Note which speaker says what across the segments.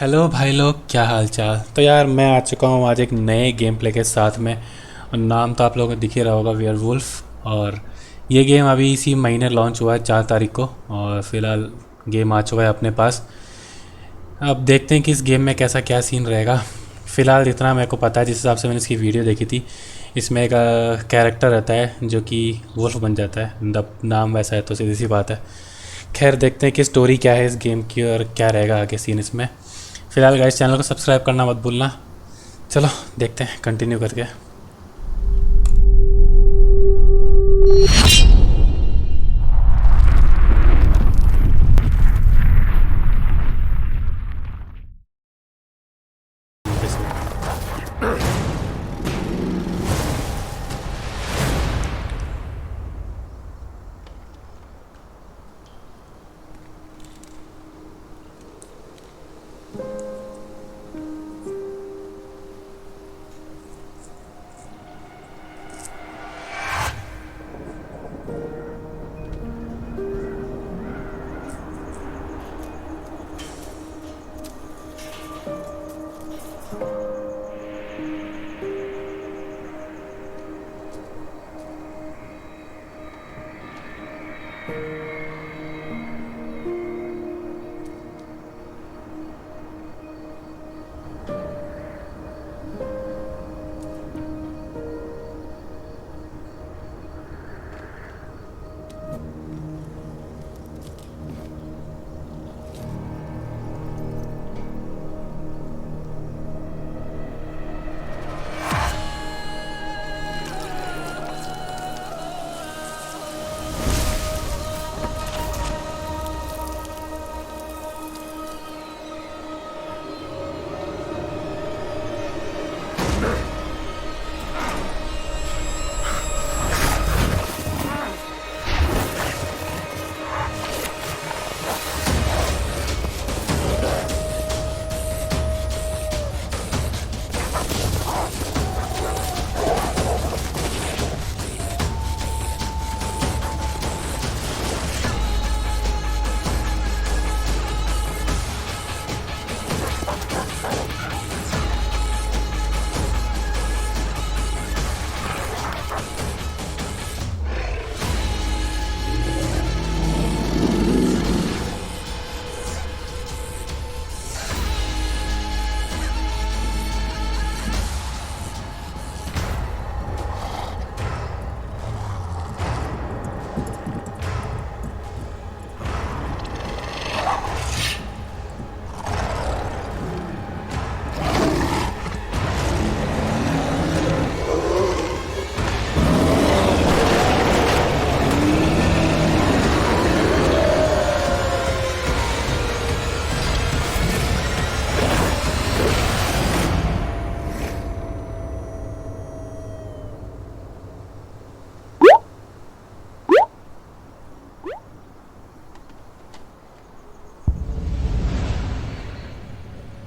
Speaker 1: Hello भाई लोग, क्या हाल चाल। तो यार मैं आ चुका हूँ आज एक नए गेम प्ले के साथ में। और नाम तो आप लोगों को दिख ही रहा होगा, वेयरवुल्फ। और ये गेम अभी इसी महीने लॉन्च हुआ है 4 तारीख को। और फ़िलहाल गेम आ चुका है अपने पास। अब देखते हैं कि इस गेम में कैसा क्या सीन रहेगा। फ़िलहाल इतना मेरे को पता है, जिस हिसाब से मैंने इसकी वीडियो देखी थी, इसमें एक कैरेक्टर रहता है जो कि वुल्फ बन जाता है। नाम वैसा है तो सीधी सी बात है। खैर देखते हैं कि स्टोरी क्या है इस गेम की और क्या रहेगा आगे सीन इसमें। फिलहाल गाइस चैनल को सब्सक्राइब करना मत भूलना। चलो देखते हैं कंटिन्यू करके।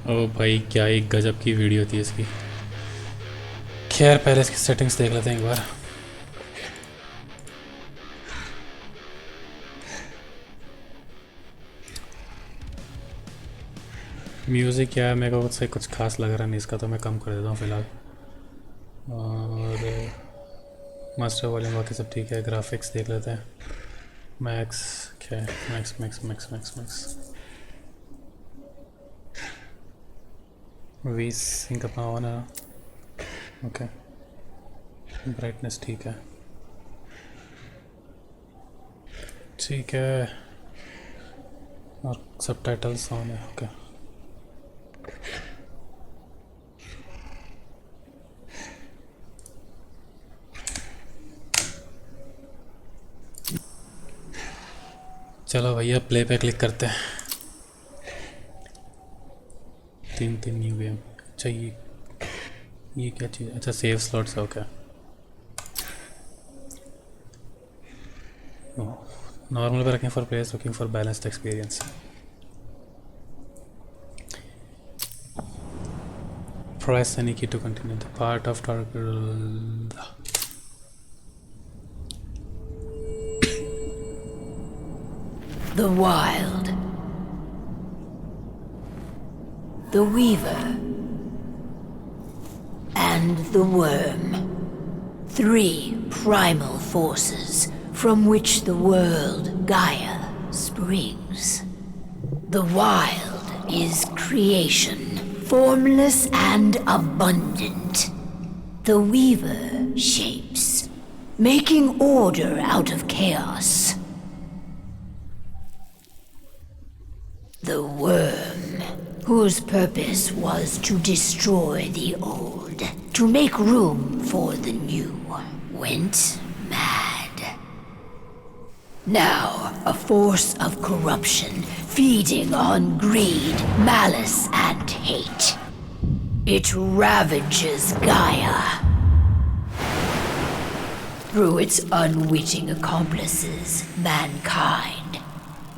Speaker 1: ओ भाई, क्या एक गजब की वीडियो थी इसकी। खैर पहले इसकी सेटिंग्स देख लेते हैं एक बार। म्यूज़िक क्या है, मेरे को उससे कुछ खास लग रहा नहीं इसका, तो मैं कम कर देता हूँ फ़िलहाल। और मास्टर वॉल्यूम बाकी सब ठीक है। ग्राफिक्स देख लेते हैं। मैक्स क्या है? Max max max max max V sync अपना ऑन है। ओके, ब्राइटनेस ठीक है। ठीक है, और सब टाइटल्स ऑन है। ओके, चलो भैया प्ले पे क्लिक करते हैं। 3 न्यू गेम। अच्छा ये क्या चीज़? अच्छा सेव स्लॉट्स है। ओके, नॉर्मल पे रखें for players looking for balanced experience. Press any key to continue the part of target.
Speaker 2: The wild. the Weaver, and the Worm. 3 primal forces from which the world Gaia springs. The wild is creation, formless and abundant. The Weaver shapes, making order out of chaos. The Worm, whose purpose was to destroy the old, to make room for the new, went mad. Now, a force of corruption, feeding on greed, malice, and hate. It ravages Gaia. Through its unwitting accomplices, mankind.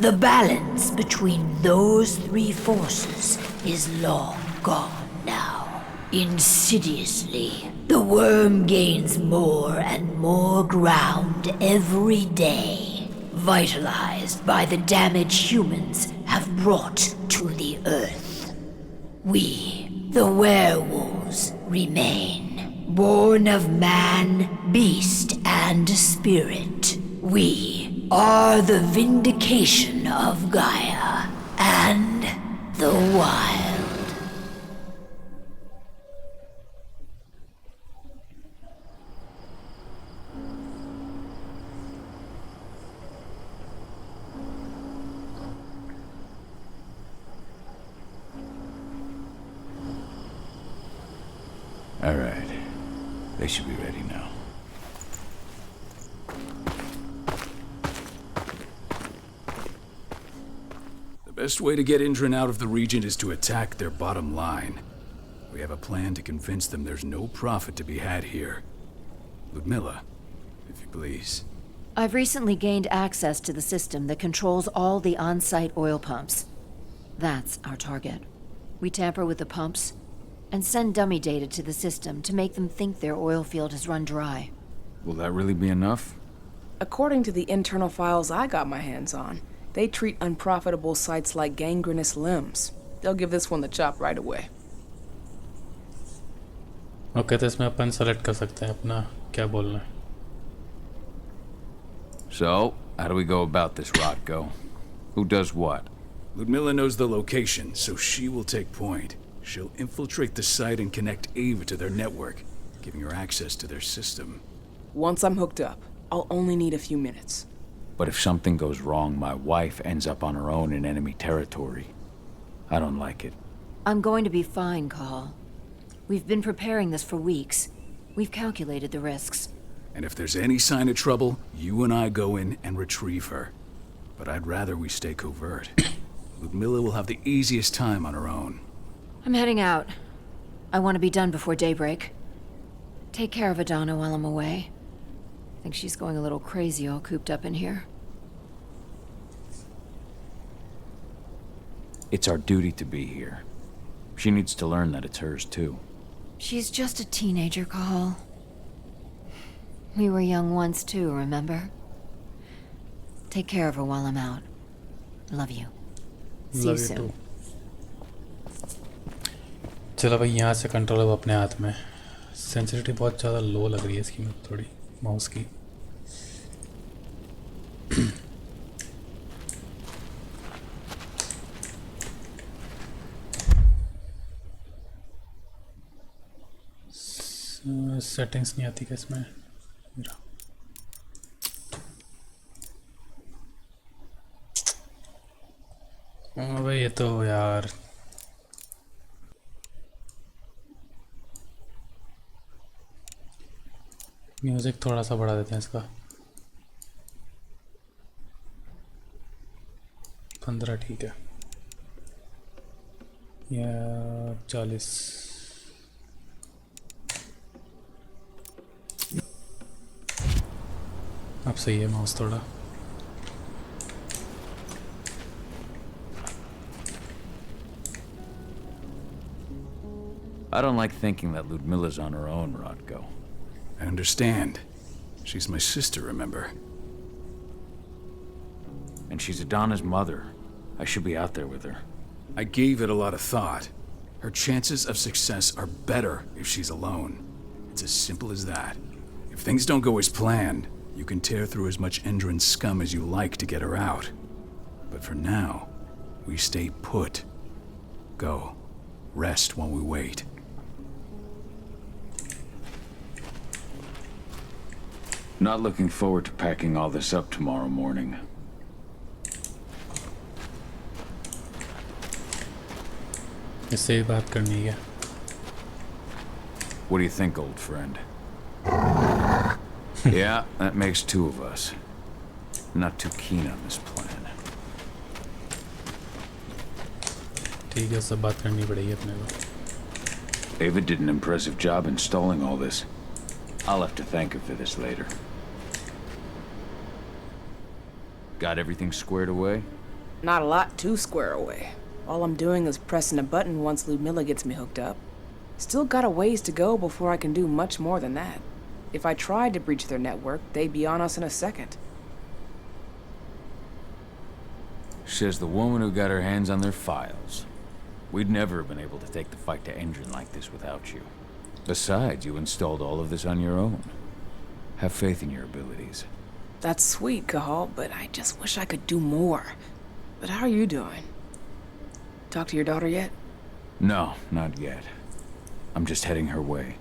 Speaker 2: The balance between those 3 forces is long gone now. Insidiously, the Worm gains more and more ground every day, vitalized by the damage humans have brought to the Earth. We, the werewolves, remain, born of man, beast, and spirit. We are the vindication of Gaia and the wild.
Speaker 3: All right. They should be ready now.
Speaker 4: The best way to get Indran out of the region is to attack their bottom line. We have a plan to convince them there's no profit to be had here. Ludmilla, if you please.
Speaker 5: I've recently gained access to the system that controls all the on-site oil pumps. That's our target. We tamper with the pumps and send dummy data to the system to make them think their oil field has run dry.
Speaker 3: Will that really be enough?
Speaker 6: According to the internal files I got my hands on, they treat unprofitable sites like gangrenous limbs. They'll give this one the chop right away.
Speaker 1: Okay तो इसमें अपन select कर सकते हैं अपना क्या बोलना है.
Speaker 3: So, how do we go about this, Rotko? Who does what?
Speaker 4: Ludmilla knows the location, so she will take point. She'll infiltrate the site and connect Ava to their network, giving her access to their system.
Speaker 6: Once I'm hooked up, I'll only need a few minutes.
Speaker 3: But if something goes wrong, my wife ends up on her own in enemy territory. I don't like it.
Speaker 5: I'm going to be fine, Cahal. We've been preparing this for weeks. We've calculated the risks.
Speaker 4: And if there's any sign of trouble, you and I go in and retrieve her. But I'd rather we stay covert. Ludmilla will have the easiest time on her own.
Speaker 5: I'm heading out. I want to be done before daybreak. Take care of Adana while I'm away. I think she's going a little crazy all cooped up in here.
Speaker 3: It's our duty to be here. She needs to learn that it's hers, too.
Speaker 5: She's just a teenager, Cahal. We were young once, too, remember? Take care of her while I'm out. Love you. See you soon.
Speaker 1: चलो भाई यहाँ से control अब अपने हाथ में. Sensitivity बहुत ज़्यादा लो लग रही है इसकी में थोड़ी माउस की. सेटिंग्स नहीं आती क्या इसमें? भाई ये तो यार म्यूजिक थोड़ा सा बढ़ा देते हैं इसका. 15 ठीक है या 40. अब सही है माउस थोड़ा.
Speaker 3: I don't like thinking that Ludmilla's on her own, Rotko.
Speaker 4: I understand. She's my sister, remember?
Speaker 3: And she's Adana's mother. I should be out there with her.
Speaker 4: I gave it a lot of thought. Her chances of success are better if she's alone. It's as simple as that. If things don't go as planned, you can tear through as much Endron scum as you like to get her out. But for now, we stay put. Go. Rest while we wait.
Speaker 3: Not looking forward to packing all this up tomorrow morning.
Speaker 1: इससे ही बात करनी है.
Speaker 3: What do you think, old friend? Yeah, that makes two of us. Not too keen on this plan.
Speaker 1: ठीक है, सब बात करनी पड़ेगी अपने को.
Speaker 3: Ava did an impressive job installing all this. I'll have to thank her for this later. Got everything squared away?
Speaker 6: Not a lot to square away. All I'm doing is pressing a button once Ludmilla gets me hooked up. Still got a ways to go before I can do much more than that. If I tried to breach their network, they'd be on us in a second.
Speaker 3: Says the woman who got her hands on their files. We'd never have been able to take the fight to Endron like this without you. Besides, you installed all of this on your own. Have faith in your abilities.
Speaker 6: That's sweet, Cahal, but I just wish I could do more. But how are you doing? Talk to your daughter yet?
Speaker 3: No, not yet. I'm just heading her way.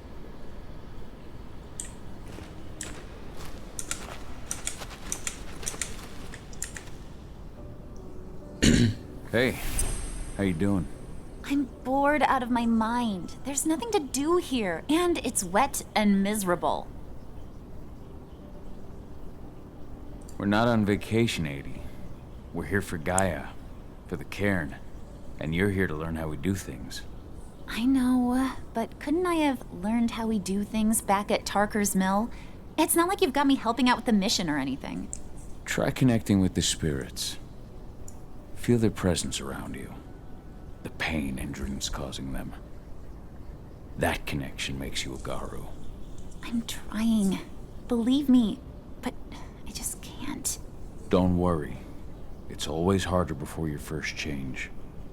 Speaker 3: Hey, how you doing?
Speaker 7: I'm bored out of my mind. There's nothing to do here, and it's wet and miserable.
Speaker 3: We're not on vacation, Adie. We're here for Gaia, for the cairn, and you're here to learn how we do things.
Speaker 7: I know, but couldn't I have learned how we do things back at Tarker's Mill? It's not like you've got me helping out with the mission or anything.
Speaker 3: Try connecting with the spirits. Feel their presence around you. The pain Endron's causing them. That connection makes you a Garu.
Speaker 7: I'm trying. Believe me, but I just can't.
Speaker 3: Don't worry. It's always harder before your first change.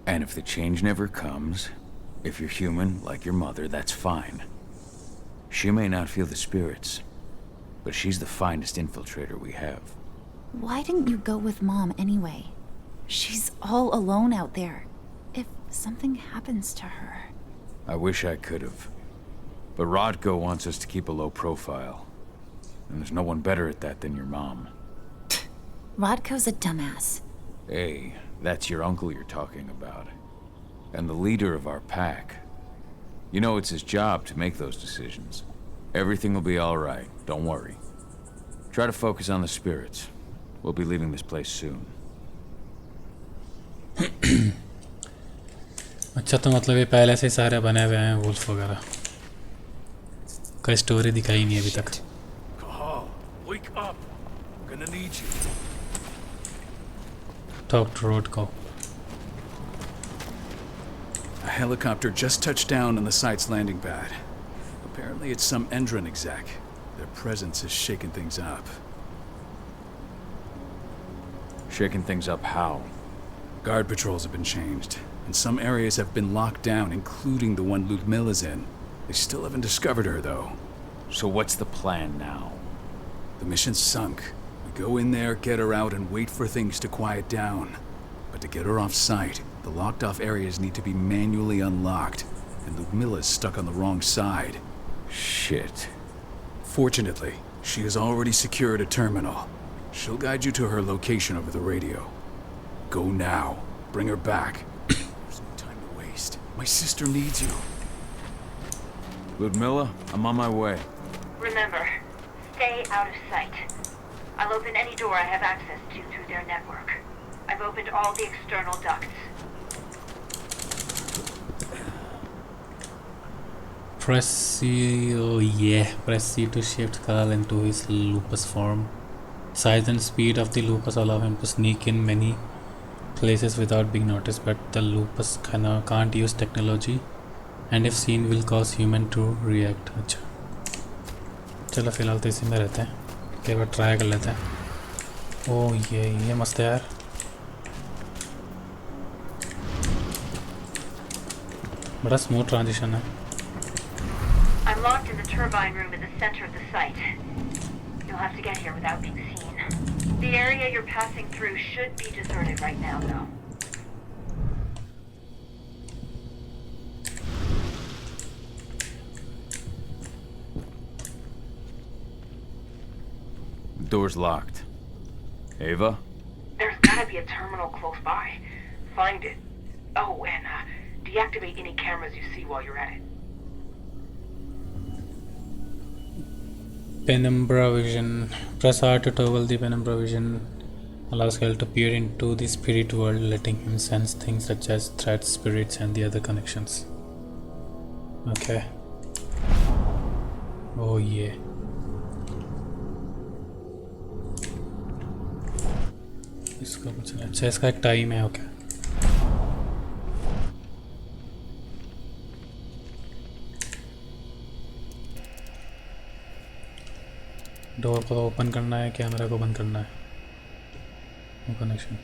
Speaker 3: And if the change never comes, if you're human, like your mother, that's fine. She may not feel the spirits, but she's the finest infiltrator we have.
Speaker 7: Why didn't you go with Mom anyway? She's all alone out there. If something happens to her...
Speaker 3: I wish I could have. But Rodko wants us to keep a low profile. And there's no one better at that than your mom.
Speaker 7: Rodko's a dumbass.
Speaker 3: Hey, that's your uncle you're talking about. And the leader of our pack. You know it's his job to make those decisions. Everything will be all right, don't worry. Try to focus on the spirits. We'll be leaving this place soon.
Speaker 1: अच्छा, तो मतलब ये पहले से सारे बने हुए हैं वुल्फ वगैरह. कोई स्टोरी दिखाई नहीं अभी तक.
Speaker 4: Cahal, wake up. I'm gonna need you.
Speaker 1: Talk to Rodko.
Speaker 4: A helicopter just touched down on the site's landing pad. Apparently it's some Endron exec. Their presence has shaken things up.
Speaker 3: Shaking things up how?
Speaker 4: Guard patrols have been changed, and some areas have been locked down, including the one Ludmilla's in. They still haven't discovered her, though.
Speaker 3: So what's the plan now?
Speaker 4: The mission's sunk. We go in there, get her out, and wait for things to quiet down. But to get her off site, the locked-off areas need to be manually unlocked, and Ludmilla's stuck on the wrong side.
Speaker 3: Shit.
Speaker 4: Fortunately, she has already secured a terminal. She'll guide you to her location over the radio. Go now. Bring her back. There's no time to waste. My sister needs you.
Speaker 3: Ludmilla, I'm on my way.
Speaker 2: Remember, stay out of sight. I'll open any door I have access to through their network. I've opened all the external ducts.
Speaker 1: Press C, oh yeah, press C to shift Cahal into his lupus form. Size and speed of the lupus allow him to sneak in many places without being noticed, but the lupus can't use technology, and if seen will cause human to react. अच्छा, चलो फिलहाल तो इसी में रहते हैं. एक बार try कर लेते हैं. ओह ये मस्त है यार. बड़ा स्मूथ ट्रांजिशन है.
Speaker 2: I'm locked in the turbine room in the center of the site. You'll have to get here without being seen. The area you're passing through should be deserted right now, though.
Speaker 3: Door's locked. Ava?
Speaker 2: There's gotta be a terminal close by. Find it. Oh, and deactivate any cameras you see while you're at it.
Speaker 1: Penumbra vision. Press R to toggle the penumbra vision. Allows Cahal to peer into the spirit world, letting him sense things such as threats, spirits, and the other connections. Okay. Oh yeah. इसका कुछ नहीं. अच्छा, इसका एक time है. Okay. Door को open करना है, कैमरा को बंद करना है. No connection.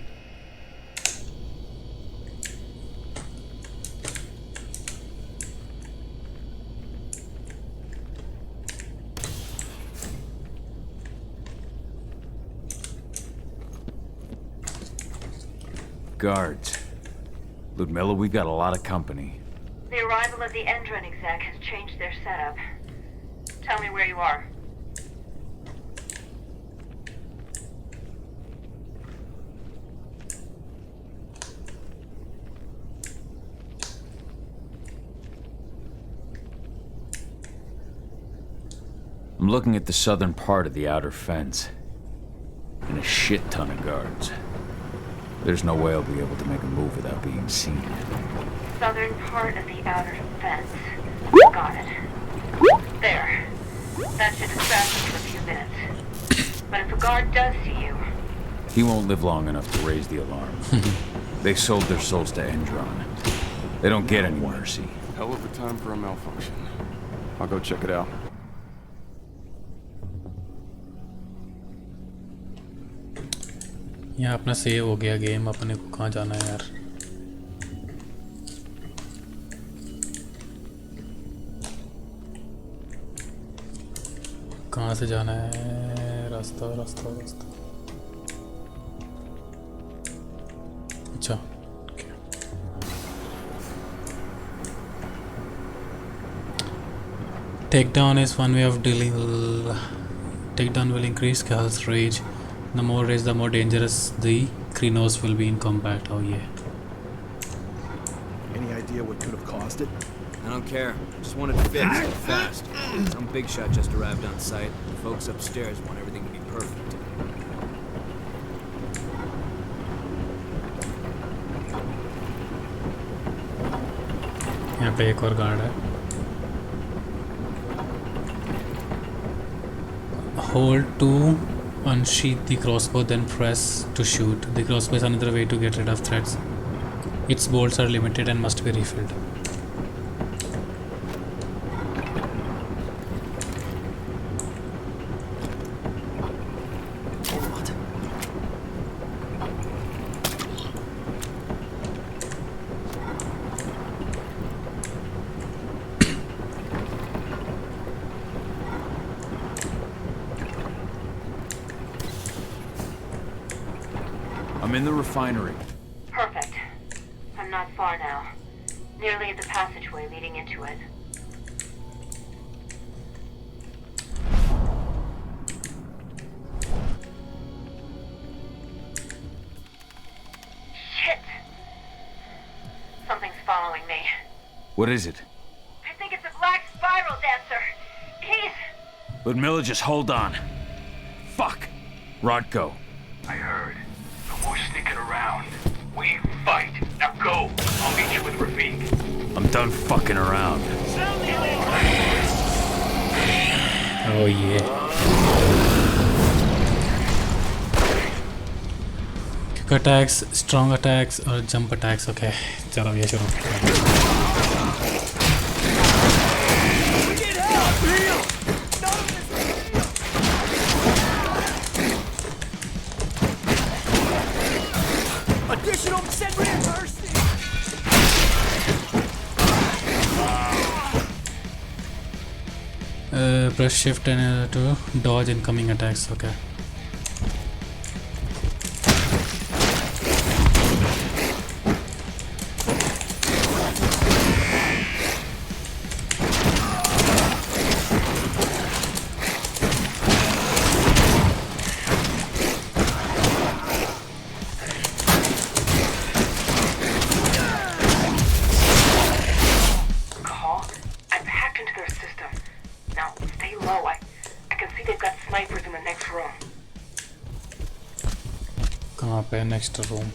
Speaker 3: Guards. Ludmilla, we've got a lot of company.
Speaker 2: The arrival of the Endron exec has changed their setup. Tell me where you are.
Speaker 3: I'm looking at the southern part of the outer fence. And a shit ton of guards. There's no way I'll be able to make a move without being seen.
Speaker 2: Southern part of the outer fence. Got it. There. That should distract you for a few minutes. But if a guard does see you...
Speaker 3: He won't live long enough to raise the alarm. They sold their souls to Endron. They don't get any mercy.
Speaker 8: Hell of a time for a malfunction. I'll go check it out.
Speaker 1: यहाँ अपना save हो गया game. अपने को कहाँ जाना है यार? कहाँ से जाना है? रास्ता रास्ता रास्ता. अच्छा. Takedown is one way of dealing. Takedown will increase Cahal's rage. The more rage, the more dangerous the Krynos will be in combat. Oh yeah.
Speaker 9: Any idea what could have caused it?
Speaker 10: I don't care. Just want it fixed fast. Some big shot just arrived on site. The folks upstairs want everything to be perfect.
Speaker 1: यहाँ पे एक और guard है. Hold to unsheath the crossbow, then press to shoot. The crossbow is another way to get rid of threats. Its bolts are limited and must be refilled.
Speaker 3: I'm in the refinery.
Speaker 2: Perfect. I'm not far now. Nearly at the passageway leading into it. Shit! Something's following me.
Speaker 3: What is it?
Speaker 2: I think it's a black spiral dancer. He's...
Speaker 3: Ludmilla, just hold on. Fuck. Rodko.
Speaker 11: I heard. No more sneaking around. We fight. Now go. I'll meet you with Rafik.
Speaker 3: I'm done fucking around.
Speaker 1: Oh yeah. Quick attacks, strong attacks और jump attacks. Okay, चलो ये शुरू.
Speaker 10: Additional send reinforcements.
Speaker 1: Press shift and to dodge incoming attacks. Okay.
Speaker 11: Cahal, I've hacked into their system. Now, stay low. I can see they've got snipers in the next room.
Speaker 1: कहाँ पे next room?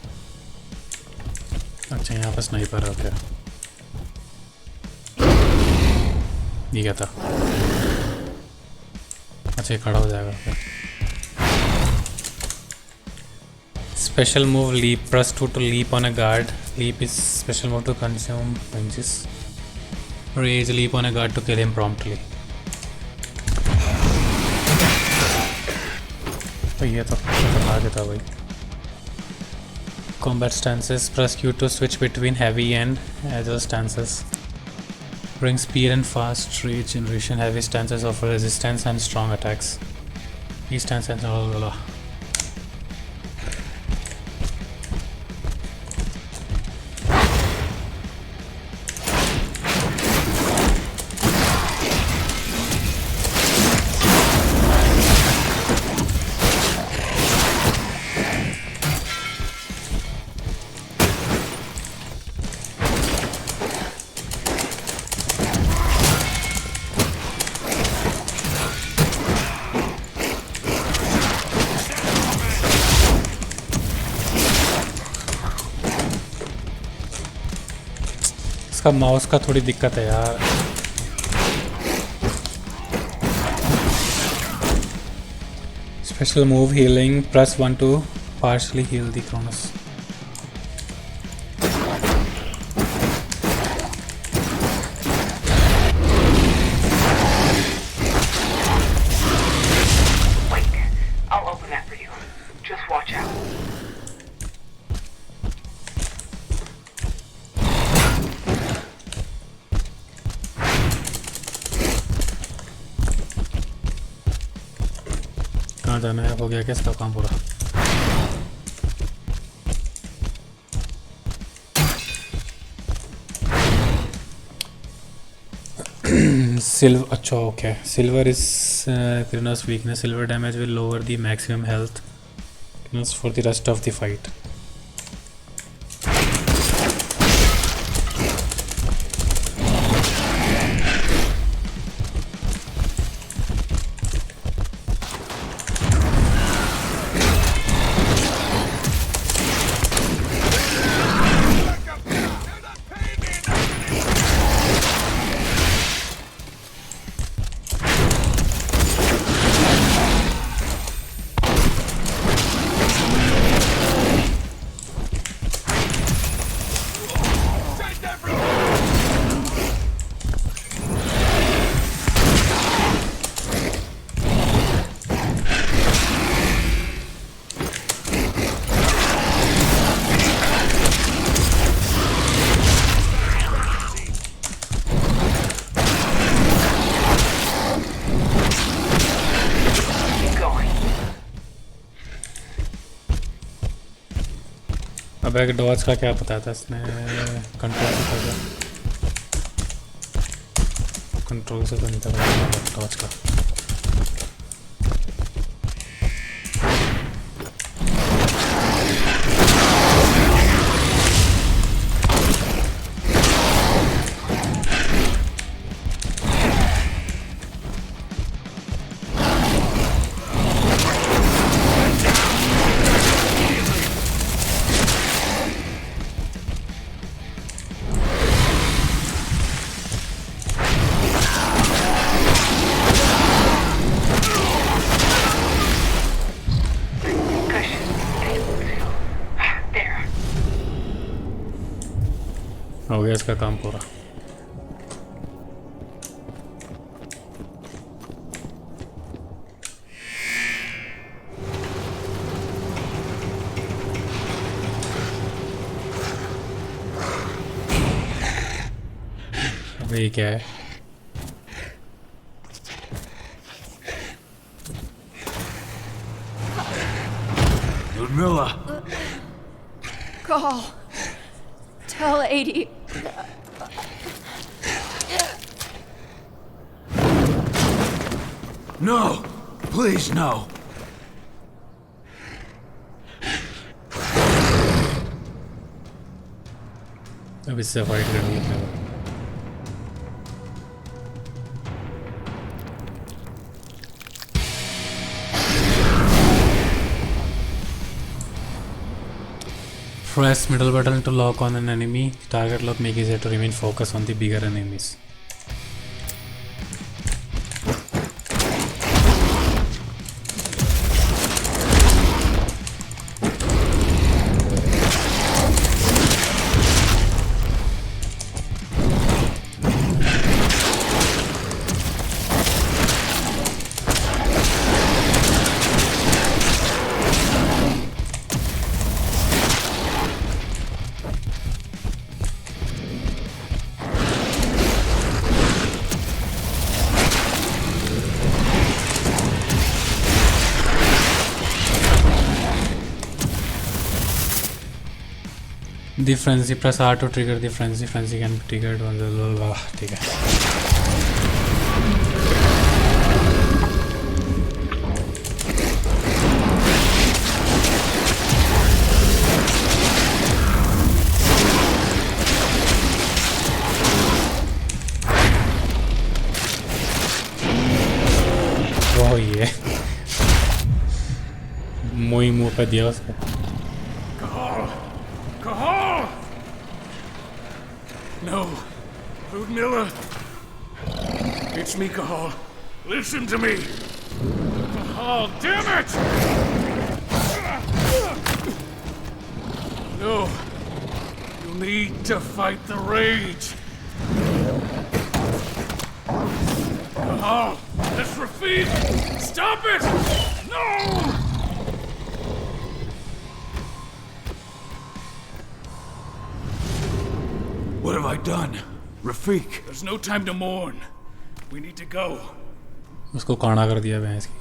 Speaker 1: अच्छा यहाँ पर sniper है. Okay. ये क्या था? अच्छा ये खड़ा हो जाएगा. Okay. Special move leap. Press 2 to leap on a guard. Leap is special move to consume punches. Rage leap on a guard to kill him promptly. तो ये तो आगे था भाई. Combat stances. Press Q to switch between heavy and agile stances. Bring speed and fast rage generation. Heavy stances offer resistance and strong attacks. These stances are इसका mouse का थोड़ी दिक्कत है यार. Special move healing. Press 1 to partially heal the Cronus.
Speaker 11: Wait, I'll open that for you. Just watch out.
Speaker 1: कहाँ जाना है? हो गया क्या इसका काम पूरा? Silver. अच्छा okay. Silver is Krynos weakness. Silver damage will lower the maximum health for the rest of the fight. अब डॉज का क्या पता था इसने? कंट्रोल से था क्या? कंट्रोल से तो नहीं था डॉज का. हो गया इसका काम पूरा. अब ये क्या है?
Speaker 3: Ludmilla!
Speaker 5: Cahal. Tell 80.
Speaker 3: No! Please, no!
Speaker 1: अब इससे फाइट करनी है। Press middle button to lock on an enemy. Target lock make it easier to remain focused on the bigger enemies. The frenzy, press R to trigger the frenzy. Frenzy can be triggered on the ठीक है। वो ये मुंह पे दिया उसको।
Speaker 4: Cahal! No. Ludmilla. It's me, Cahal. Listen to me. Cahal, damn it! No. You need to fight the rage. Cahal, that's Rafid! Stop it! No!
Speaker 3: What have I done? Rafiq!
Speaker 4: There's no time to mourn. We need to go.
Speaker 1: उसको काना कर दिया भैंस की।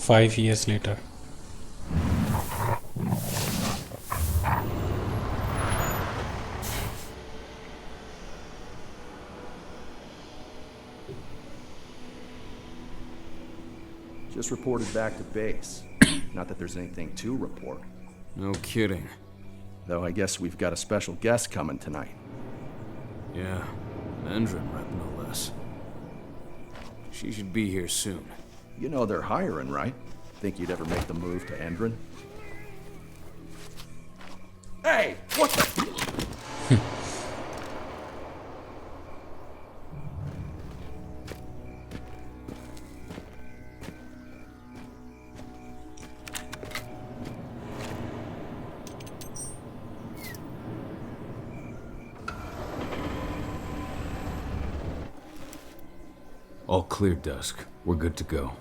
Speaker 1: Five years later.
Speaker 8: Just reported back to base. Not that there's anything to report.
Speaker 10: No kidding.
Speaker 8: Though I guess we've got a special guest coming tonight.
Speaker 10: Yeah, an Endron rep no less. She should be here soon.
Speaker 8: You know they're hiring, right? Think you'd ever make the move to Endron? Hey, what the?
Speaker 3: All clear, Dusk. We're good to go.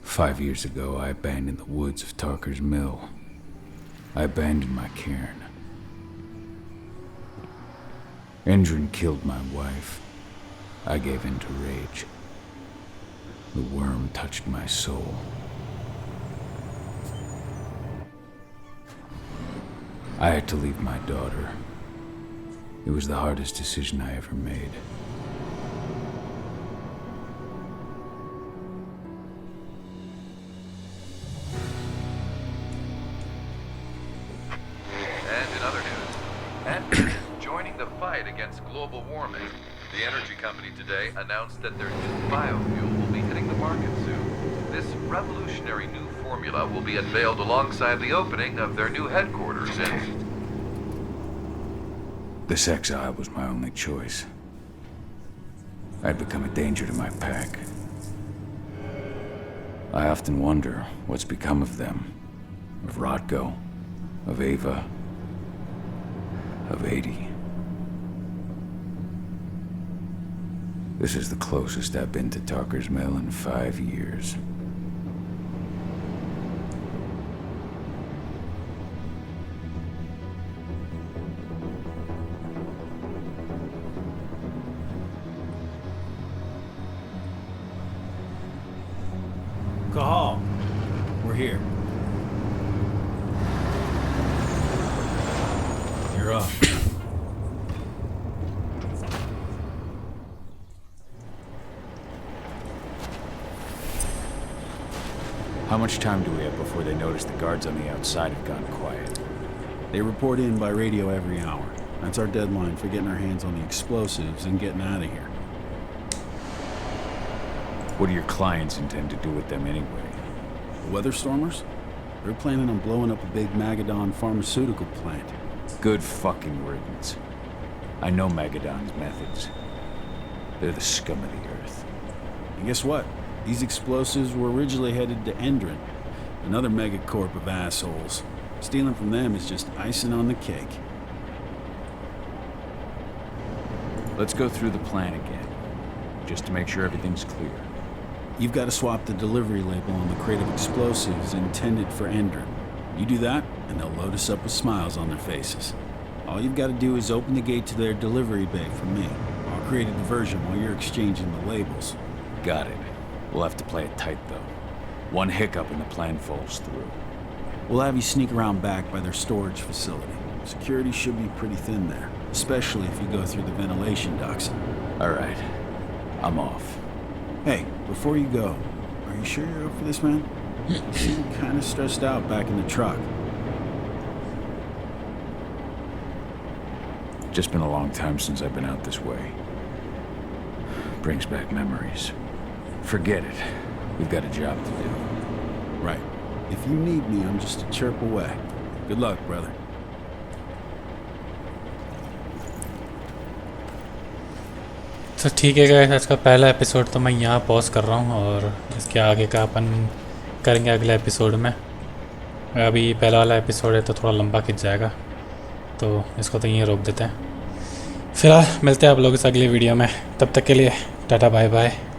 Speaker 3: Five years ago, I abandoned the woods of Tarker's Mill. I abandoned my cairn. Endron killed my wife. I gave in to rage. The worm touched my soul. I had to leave my daughter. It was the hardest decision I ever made.
Speaker 9: global warming, the energy company today announced that their new biofuel will be hitting the market soon. This revolutionary new formula will be unveiled alongside the opening of their new headquarters in...
Speaker 3: This exile was my only choice. I'd become a danger to my pack. I often wonder what's become of them. Of Rotko, of Ava, of 80. This is the closest I've been to Talker's Mill in 5 years.
Speaker 10: Cahal, we're here. You're up.
Speaker 3: How much time do we have before they notice the guards on the outside have gone quiet?
Speaker 12: They report in by radio every hour. That's our deadline for getting our hands on the explosives and getting out of here.
Speaker 3: What do your clients intend to do with them anyway?
Speaker 12: The Weatherstormers? They're planning on blowing up a big Magadon pharmaceutical plant.
Speaker 3: Good fucking riddance. I know Magadon's methods. They're the scum of the earth.
Speaker 12: And guess what? These explosives were originally headed to Endron, another megacorp of assholes. Stealing from them is just icing on the cake.
Speaker 3: Let's go through the plan again, just to make sure everything's clear.
Speaker 12: You've got to swap the delivery label on the crate of explosives intended for Endron. You do that, and they'll load us up with smiles on their faces. All you've got to do is open the gate to their delivery bay for me. I'll create a diversion while you're exchanging the labels.
Speaker 3: Got it. We'll have to play it tight, though. One hiccup and the plan falls through.
Speaker 12: We'll have you sneak around back by their storage facility. Security should be pretty thin there, especially if you go through the ventilation ducts.
Speaker 3: All right. I'm off.
Speaker 12: Hey, before you go, are you sure you're up for this, man? You seem kind of stressed out back in the truck.
Speaker 3: Just been a long time since I've been out this way. Brings back memories. Forget it. We've got a job to do.
Speaker 12: Right. If you need me, I'm just a chirp away. Good luck, brother.
Speaker 1: तो ठीक है guys, आज का पहला episode तो मैं यहाँ pause कर रहा हूँ और इसके आगे का अपन करेंगे अगले एपिसोड में। अभी पहला वाला एपिसोड है तो थोड़ा लंबा खिंच जाएगा, तो इसको तो यहीं रोक देते हैं। फिलहाल मिलते हैं आप लोगों से अगली वीडियो में, तब तक के लिए टाटा बाय बाय।